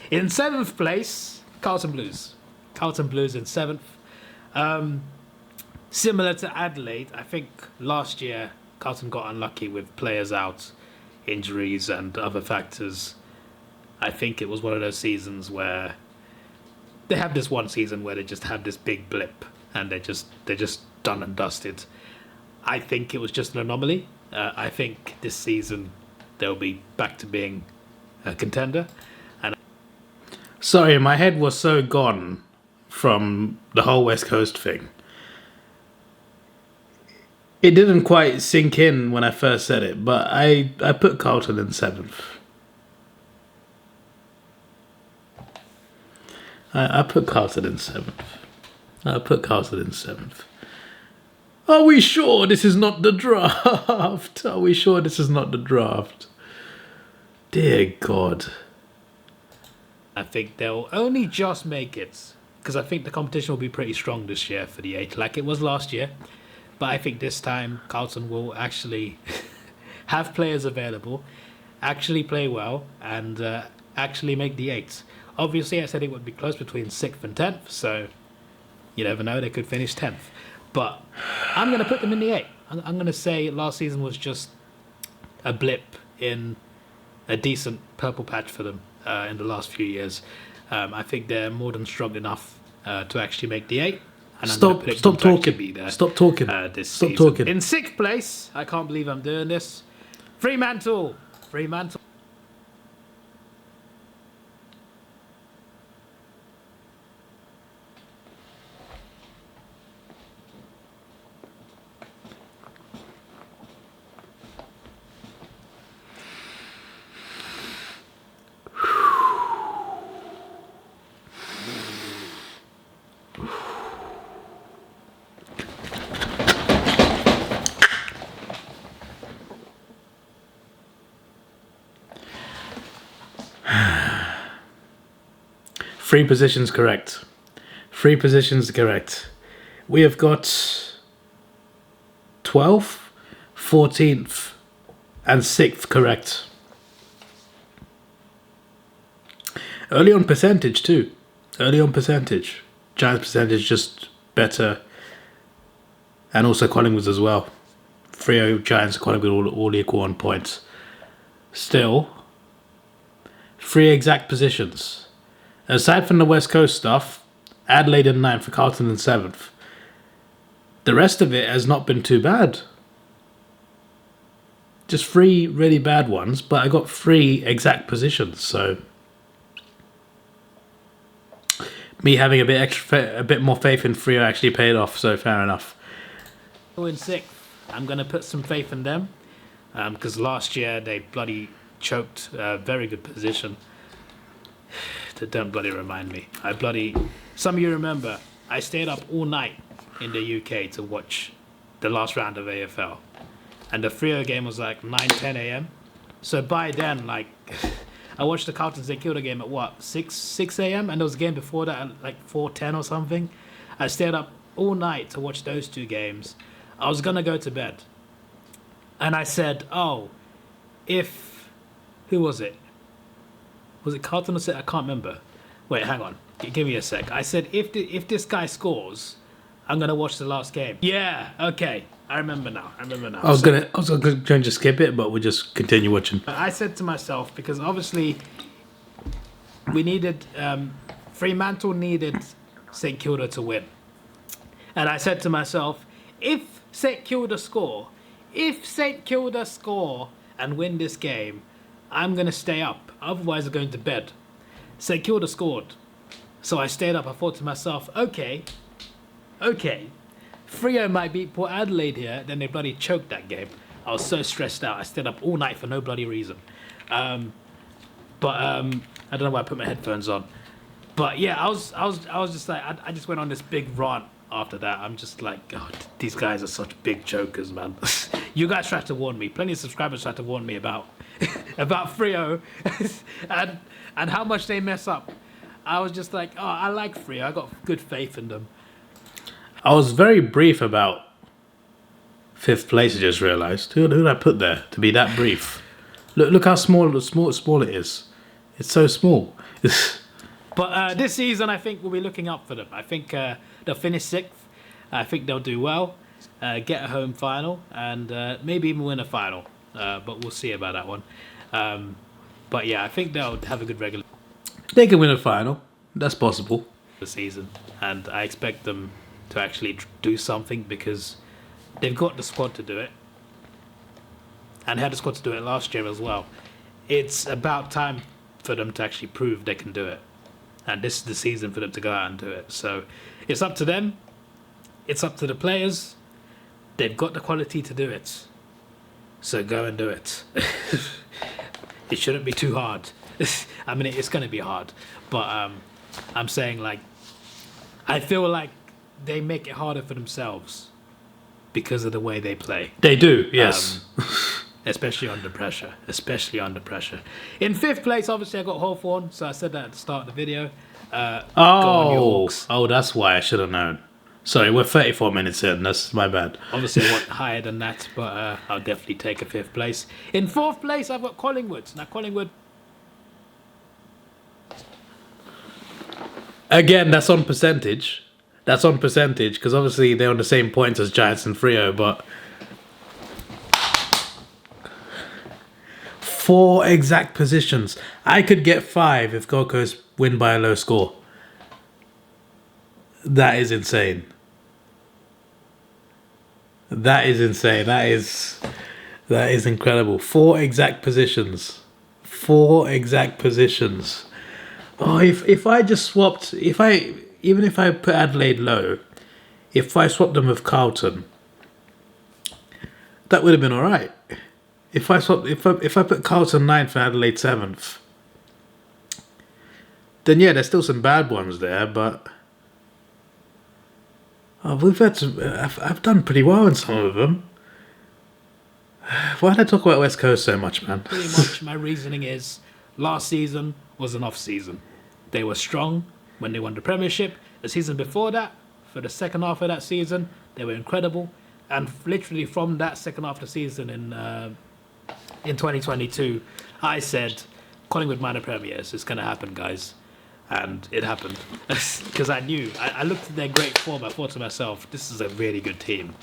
In 7th place, Carlton Blues. Carlton Blues in 7th. Similar to Adelaide, I think last year Carlton got unlucky with players out, injuries and other factors. I think it was one of those seasons where they have this one season where they just have this big blip and they're just done and dusted. I think it was just an anomaly. I think this season they'll be back to being a contender. And sorry, my head was so gone from the whole West Coast thing. It didn't quite sink in when I first said it, but I put Carlton in 7th. I put Carlton in 7th. I put Carlton in 7th. Are we sure this is not the draft? Are we sure this is not the draft? Dear God. I think they'll only just make it, because I think the competition will be pretty strong this year for the 8, like it was last year. But I think this time Carlton will actually have players available, actually play well, and actually make the 8. Obviously, I said it would be close between 6th and 10th, so you never know, they could finish 10th. But I'm going to put them in the 8. I'm going to say last season was just a blip in a decent purple patch for them in the last few years. I think they're more than strong enough to actually make the 8. And Stop talking. Be there, Stop talking. This Stop season. talking. In 6th place, I can't believe I'm doing this. Fremantle. Three positions correct. Three positions correct. We have got 12th, 14th, and 6th correct. Early on percentage too. Early on percentage. Giants percentage just better. And also Collingwood's as well. Freo, Giants, Collingwood all equal on points. Still, 3 exact positions. Aside from the West Coast stuff, Adelaide in 9th, Carlton in 7th. The rest of it has not been too bad. Just 3 really bad ones, but I got 3 exact positions, so me having a bit more faith in Freo actually paid off, so fair enough. In 6th, I'm going to put some faith in them, because last year they bloody choked a very good position. Don't bloody remind me. Some of you remember, I stayed up all night in the UK to watch the last round of AFL. And the Freo game was like 9, 10 a.m. So by then, like, I watched the Carlton St Kilda game at what, 6 a.m? And there was a game before that at like 4:10 or something. I stayed up all night to watch those 2 games. I was going to go to bed. And I said, who was it? Was it Carlton or City? I can't remember. Wait, hang on. Give me a sec. I said, if this guy scores, I'm going to watch the last game. Yeah, okay. I remember now. I was going to just skip it, but we'll just continue watching. I said to myself, because obviously we needed, Fremantle needed St Kilda to win. And I said to myself, if St Kilda score and win this game, I'm going to stay up. Otherwise, I'm going to bed. St Kilda scored. So I stayed up. I thought to myself, okay. Freo might beat Port Adelaide here. Then they bloody choked that game. I was so stressed out. I stayed up all night for no bloody reason. I don't know why I put my headphones on. But yeah, I was just like, I just went on this big rant after that. I'm just like, God, these guys are such big chokers, man. You guys tried to warn me. Plenty of subscribers tried to warn me about Freo and how much they mess up. I was just like, I like Freo. I got good faith in them. I was very brief about 5th place. I just realised. Who did I put there to be that brief? Look how small it is. It's so small. But this season, I think we'll be looking up for them. I think they'll finish 6th. I think they'll do well, get a home final, and maybe even win a final. But we'll see about that one. But yeah, I think they'll have a good regular They can win a final. That's possible. season, and I expect them to actually do something because they've got the squad to do it, and had the squad to do it last year as well. It's about time for them to actually prove they can do it, and this is the season for them to go out and do it. So it's up to them. It's up to the players. They've got the quality to do it. So go and do it. It shouldn't be too hard. I mean, it's going to be hard, but I'm saying, like, I feel like they make it harder for themselves because of the way they play. They do, yes. Especially under pressure. Especially under pressure. In 5th place, obviously, I got Hawthorn, so I said that at the start of the video. Go on, you Hawks. Oh, that's why I should have known. Sorry, we're 34 minutes in. That's my bad. Obviously, I want higher than that, but I'll definitely take a 5th place. In 4th place, I've got Collingwood. Now, Collingwood... Again, that's on percentage. That's on percentage, because obviously they're on the same points as Giants and Freo, but... 4 exact positions. I could get 5 if Gold Coast win by a low score. That is insane. That is insane. That is incredible. 4 exact positions. 4 exact positions. Oh, if I just swapped, even if I put Adelaide low, if I swapped them with Carlton, that would have been all right. If I put Carlton 9th and Adelaide 7th, then yeah, there's still some bad ones there, but I've done pretty well in some of them. Why did I talk about West Coast so much, man? Pretty much my reasoning is last season was an off season. They were strong when they won the Premiership. The season before that, for the second half of that season, they were incredible. And literally from that second half of the season in 2022, I said, Collingwood minor premiers, it's going to happen, guys. And it happened. Because I knew, I looked at their great form, I thought to myself, this is a really good team.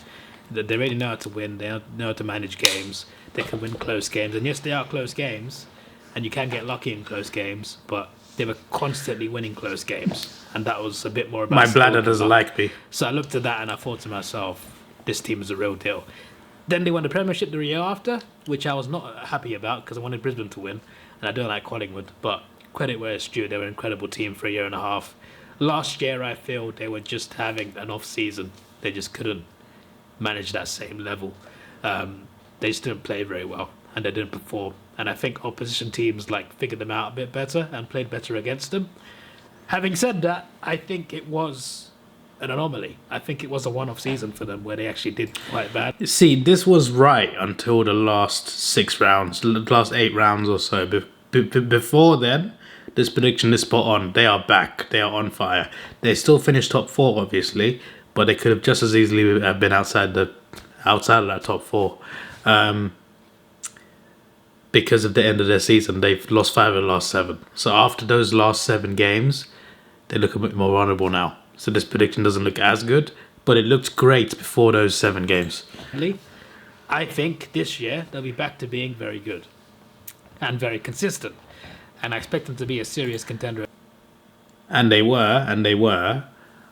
They really know how to win, they know how to manage games, they can win close games. And yes, they are close games, and you can get lucky in close games, but they were constantly winning close games. And that was a bit more about... My bladder doesn't like me. So I looked at that and I thought to myself, this team is a real deal. Then they won the Premiership the year after, which I was not happy about because I wanted Brisbane to win, and I don't like Collingwood, but credit where it's due, they were an incredible team for a year and a half. Last year, I feel they were just having an off season. They just couldn't manage that same level. They just didn't play very well, and they didn't perform. And I think opposition teams figured them out a bit better and played better against them. Having said that, I think it was an anomaly. I think it was a one-off season for them where they actually did quite bad. See, this was right until the last 6 rounds, the last 8 rounds or so. Before then, this prediction is spot on. They are back. They are on fire. They still finished top 4, obviously, but they could have just as easily have been outside of that top 4. Because of the end of their season, they've lost 5 of the last 7. So after those last 7 games, they look a bit more vulnerable now. So this prediction doesn't look as good, but it looked great before those 7 games. I think this year they'll be back to being very good and very consistent. And I expect them to be a serious contender. And they were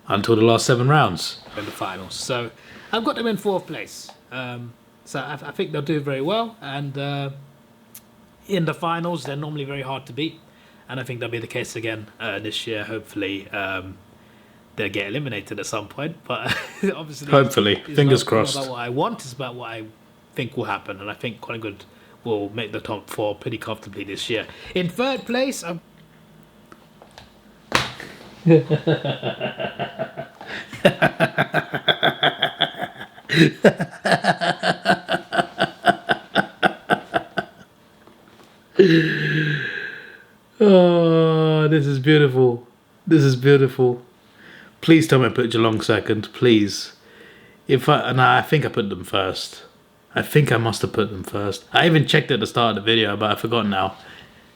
until the last 7 rounds. In the finals. So I've got them in 4th place. So I think they'll do very well. And in the finals, they're normally very hard to beat. And I think that'll be the case again this year. Hopefully, they'll get eliminated at some point. But obviously, hopefully, fingers crossed. It's not about what I want, it's about what I think will happen. And I think Collingwood will make the top 4 pretty comfortably this year. In 3rd place, I'm... Oh, this is beautiful. This is beautiful. Please tell me I put Geelong second, please. I think I put them first. I think I must have put them first. I even checked at the start of the video, but I forgot now.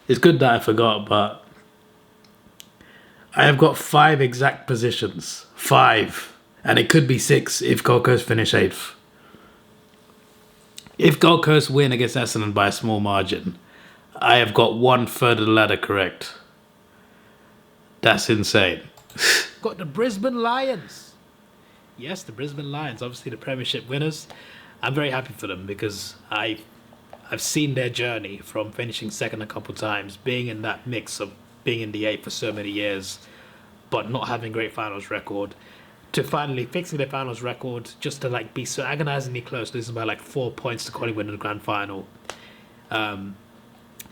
It's good that I forgot, but I have got 5 exact positions. 5. And it could be 6 if Gold Coast finish 8th. If Gold Coast win against Essendon by a small margin, I have got 1/3 of the ladder correct. That's insane. Got the Brisbane Lions. Yes, the Brisbane Lions, obviously the Premiership winners. I'm very happy for them because I've seen their journey from finishing second a couple times, being in that mix of being in the 8 for so many years, but not having great finals record, to finally fixing their finals record, just to like be so agonizingly close, losing by like 4 points to Collingwood in the grand final.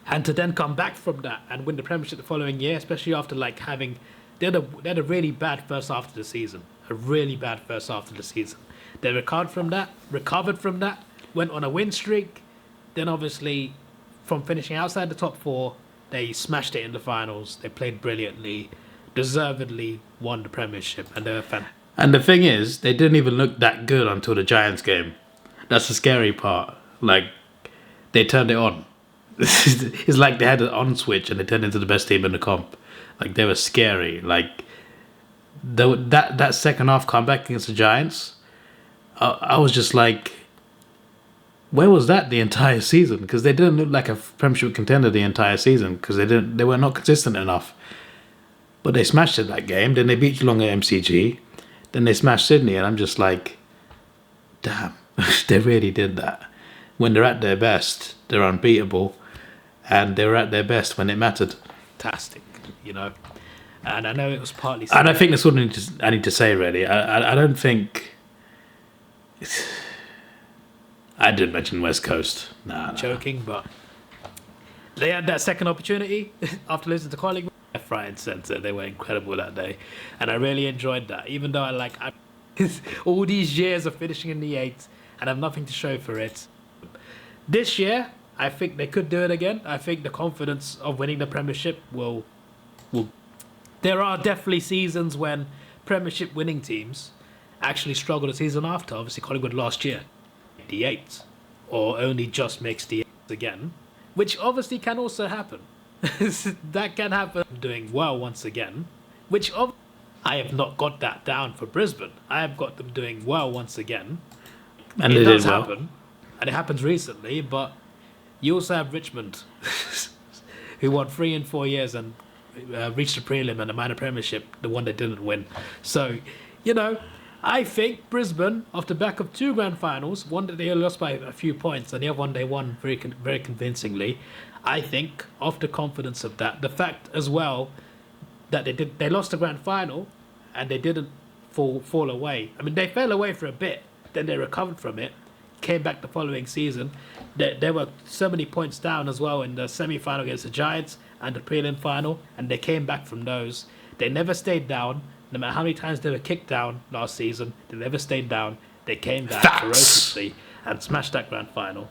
And to then come back from that and win the Premiership the following year, especially after like having... They had a really bad first half of the season. A really bad first half of the season. They recovered from that, went on a win streak. Then obviously, from finishing outside the top 4, they smashed it in the finals. They played brilliantly, deservedly won the Premiership, and they were fantastic. And the thing is, they didn't even look that good until the Giants game. That's the scary part. Like, they turned it on. It's like they had an on switch and they turned into the best team in the comp. Like, they were scary. Like, that second half comeback against the Giants, I was just like, where was that the entire season? Because they didn't look like a Premiership contender the entire season because they were not consistent enough. But they smashed it that game. Then they beat Geelong at MCG. Then they smashed Sydney, and I'm just like, damn, they really did that. When they're at their best, they're unbeatable, and they were at their best when it mattered. Fantastic, you know. And I know it was partly... And I think that's what I need to say, really. I don't think... I did mention West Coast. Nah. Joking, but they had that second opportunity after losing to Collingwood. Left, right and centre. They were incredible that day. And I really enjoyed that. Even though I all these years of finishing in the 8 and have nothing to show for it. This year, I think they could do it again. I think the confidence of winning the Premiership will... There are definitely seasons when Premiership winning teams actually struggle the season after. Obviously, Collingwood last year, the 8, or only just makes the 8 again, which obviously can also happen. That can happen. Doing well once again, which I have not got that down for Brisbane. I have got them doing well once again. And it does well. happen, and it happens recently, but you also have Richmond, who won 3 in 4 years and reached the prelim and the minor Premiership, the one they didn't win. So, you know, I think Brisbane, off the back of 2 grand finals, one that they lost by a few points and the other one they won very convincingly, I think, off the confidence of that, the fact as well that they lost the grand final and they didn't fall away. I mean, they fell away for a bit, then they recovered from it, came back the following season. There were so many points down as well in the semi-final against the Giants and the prelim final, and they came back from those. They never stayed down. No matter how many times they were kicked down last season, they never stayed down. They came back ferociously and smashed that grand final.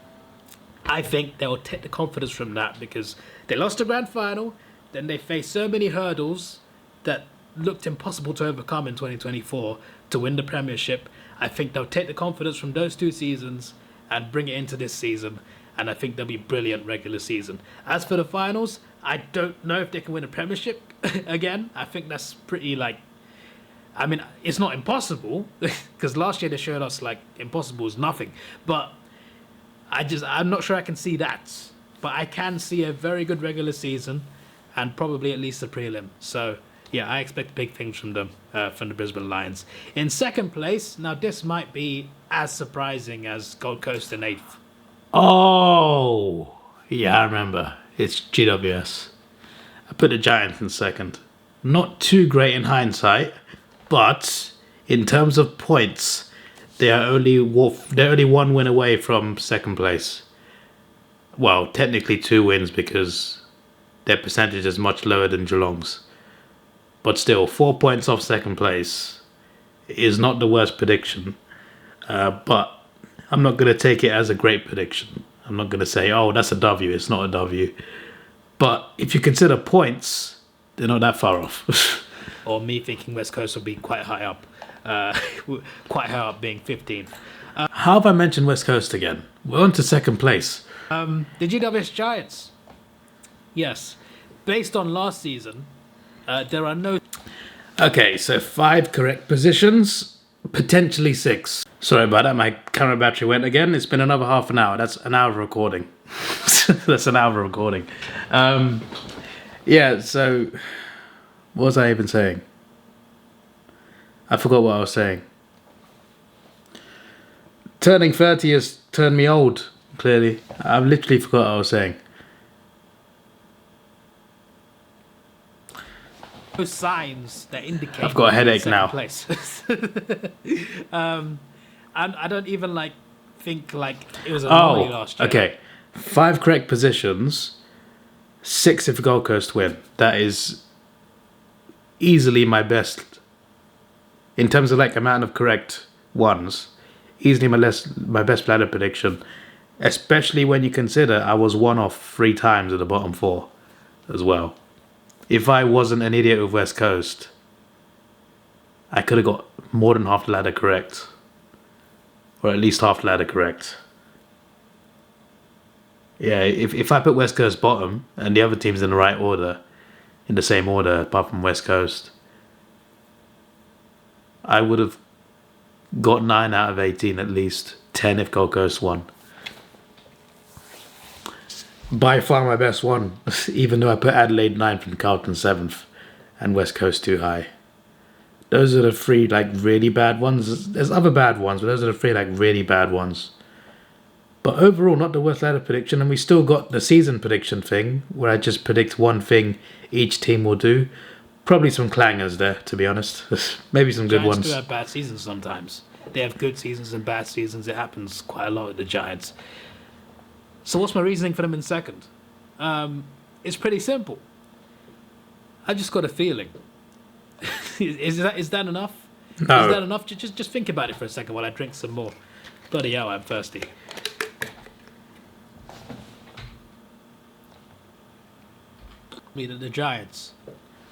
I think they will take the confidence from that because they lost the grand final, then they faced so many hurdles that looked impossible to overcome in 2024 to win the Premiership. I think they'll take the confidence from those 2 seasons and bring it into this season, and I think they'll be brilliant regular season. As for the finals, I don't know if they can win a Premiership again. I think that's pretty I mean, it's not impossible because last year they showed us impossible is nothing, but I'm not sure I can see that, but I can see a very good regular season and probably at least a prelim. So yeah, I expect big things from them, from the Brisbane Lions. In second place, now this might be as surprising as Gold Coast in 8th. Oh, yeah, I remember. It's GWS. I put the Giants in second. Not too great in hindsight, but in terms of points, they're only 1 win away from second place. Well, technically 2 wins because their percentage is much lower than Geelong's. But still, 4 points off second place is not the worst prediction. But I'm not going to take it as a great prediction. I'm not going to say, oh, that's a W. It's not a W. But if you consider points, they're not that far off. Or me thinking West Coast will be quite high up. Being 15th. How have I mentioned West Coast again? We're on to second place. The GWS Giants. Yes. Based on last season, There are no... Okay, so 5 correct positions, potentially 6. Sorry about that, my camera battery went again. It's been another half an hour. That's an hour of recording. That's an hour of recording. Yeah, so what was I even saying? I forgot what I was saying. Turning 30 has turned me old, clearly. I've literally forgot what I was saying. signs that indicate... I've got a headache now. Place. And I don't even think it was a anomaly last year. Okay. 5 correct positions, 6 if Gold Coast win. That is easily my best in terms of amount of correct ones. Easily my best bladder prediction, especially when you consider I was 1 off 3 times at the bottom 4 as well. If I wasn't an idiot with West Coast, I could have got more than half the ladder correct, or at least half the ladder correct. Yeah, if I put West Coast bottom and the other teams in the right order, in the same order apart from West Coast, I would have got 9 out of 18 at least, 10 if Gold Coast won. By far my best one, even though I put Adelaide 9th and Carlton 7th and West Coast too high. Those are the 3 really bad ones. There's other bad ones, but those are the 3 really bad ones. But overall, not the worst ladder prediction, and we still got the season prediction thing, where I just predict one thing each team will do. Probably some clangers there, to be honest. Maybe some good Giants ones. do have bad seasons sometimes. They have good seasons and bad seasons. It happens quite a lot with the Giants. So what's my reasoning for them in second? It's pretty simple. I just got a feeling. Is that enough? No. Is that enough? Just think about it for a second while I drink some more. Bloody hell, I'm thirsty. Me that the Giants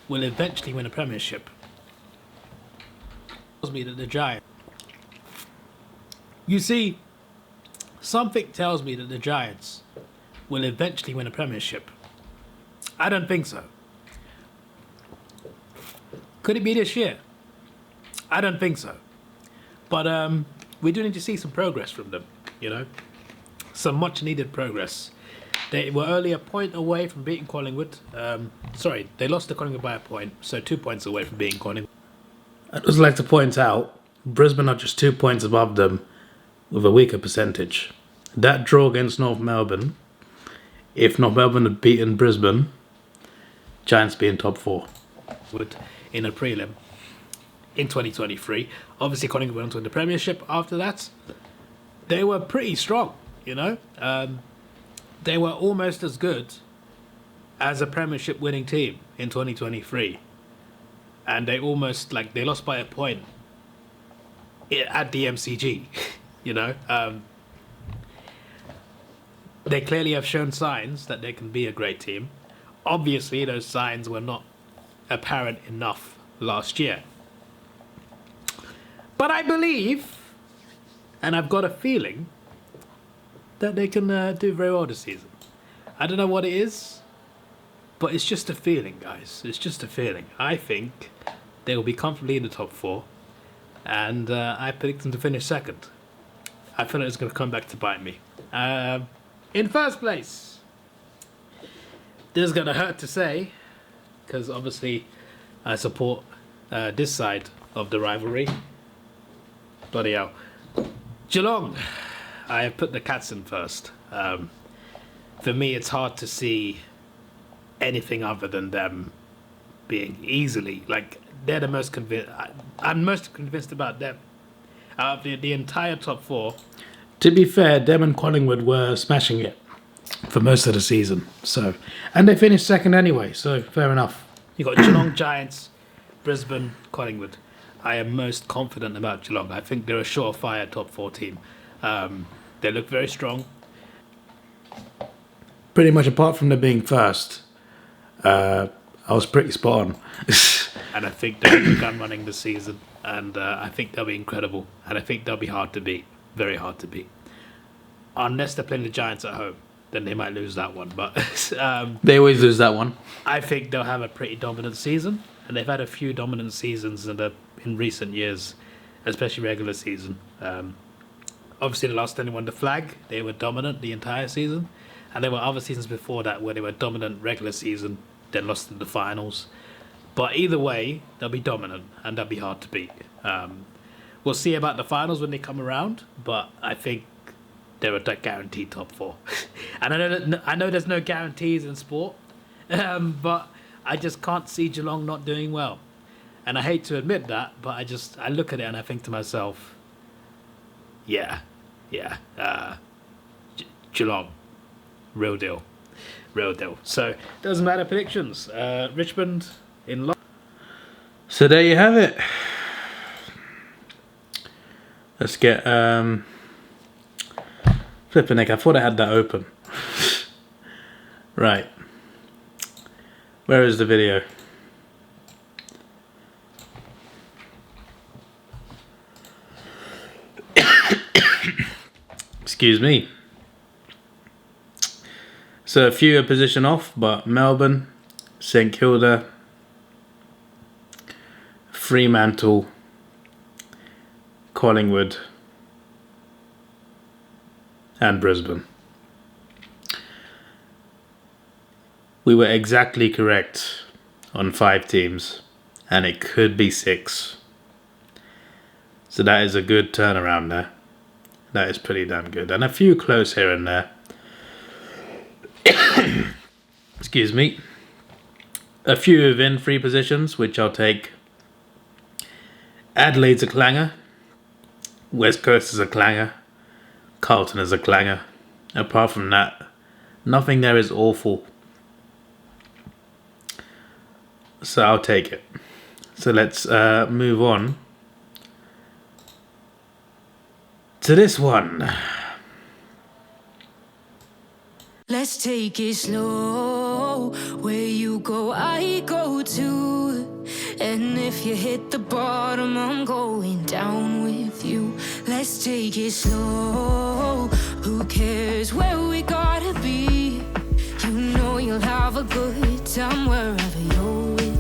will eventually win a premiership. Tells me that the Giants... You see, something tells me that the Giants will eventually win a premiership. I don't think so. Could it be this year? I don't think so. But we do need to see some progress from them, Some much needed progress. They were only a point away from beating Collingwood. Sorry, they lost to Collingwood by a point, so 2 points away from beating Collingwood. I'd just like to point out, Brisbane are just 2 points above them with a weaker percentage. That draw against North Melbourne, if North Melbourne had beaten Brisbane, Giants be in top 4. In a prelim in 2023. Obviously, Collingwood went on to win the premiership after that. They were pretty strong, They were almost as good as a premiership winning team in 2023. And they almost, they lost by a point at the MCG, They clearly have shown signs that they can be a great team. Obviously, those signs were not apparent enough last year. But I believe, and I've got a feeling, that they can do very well this season. I don't know what it is, but it's just a feeling, guys. It's just a feeling. I think they will be comfortably in the top 4, and I predict them to finish second. I feel like it's going to come back to bite me. In first place, this is going to hurt to say, because obviously I support this side of the rivalry. Bloody hell. Geelong. I have put the Cats in first. For me, it's hard to see anything other than them being easily, they're the most convinced. I'm most convinced about them. Out of the entire top 4. To be fair, them and Collingwood were smashing it for most of the season. And they finished second anyway, so fair enough. You got Geelong, Giants, Brisbane, Collingwood. I am most confident about Geelong. I think they're a surefire top 4 team. They look very strong. Pretty much apart from them being first, I was pretty spot on. And I think they'll be gun running this season. And I think they'll be incredible. And I think they'll be hard to beat. Very hard to beat. Unless they're playing the Giants at home. then they might lose that one. But They always lose that one. I think they'll have a pretty dominant season, and they've had a few dominant seasons in recent years, especially regular season. Obviously, the last time they won the flag, they were dominant the entire season, and there were other seasons before that where they were dominant regular season, then lost in the finals. But either way, they'll be dominant, and they'll be hard to beat. We'll see about the finals when they come around, but I think they're a guaranteed top 4. And I know there's no guarantees in sport, but I just can't see Geelong not doing well. And I hate to admit that, but I look at it and I think to myself, Geelong, real deal. So doesn't matter predictions. Richmond in. So there you have it. Let's get flipping heck, I thought I had that open. Right. Where is the video? Excuse me. So a few are position off, but Melbourne, St Kilda, Fremantle, Collingwood, and Brisbane. We were exactly correct on 5 teams, and it could be 6. So that is a good turnaround there. That is pretty damn good. And a few close here and there. Excuse me. A few within 3 positions, which I'll take. Adelaide's a clanger. West Coast is a clanger. Carlton is a clanger. Apart from that, nothing there is awful. So I'll take it. So let's move on to this one. Let's take it slow. Where you go, I go too. And if you hit the bottom, I'm going down with you. Let's take it slow. Who cares where we gotta be? You know you'll have a good time wherever you're with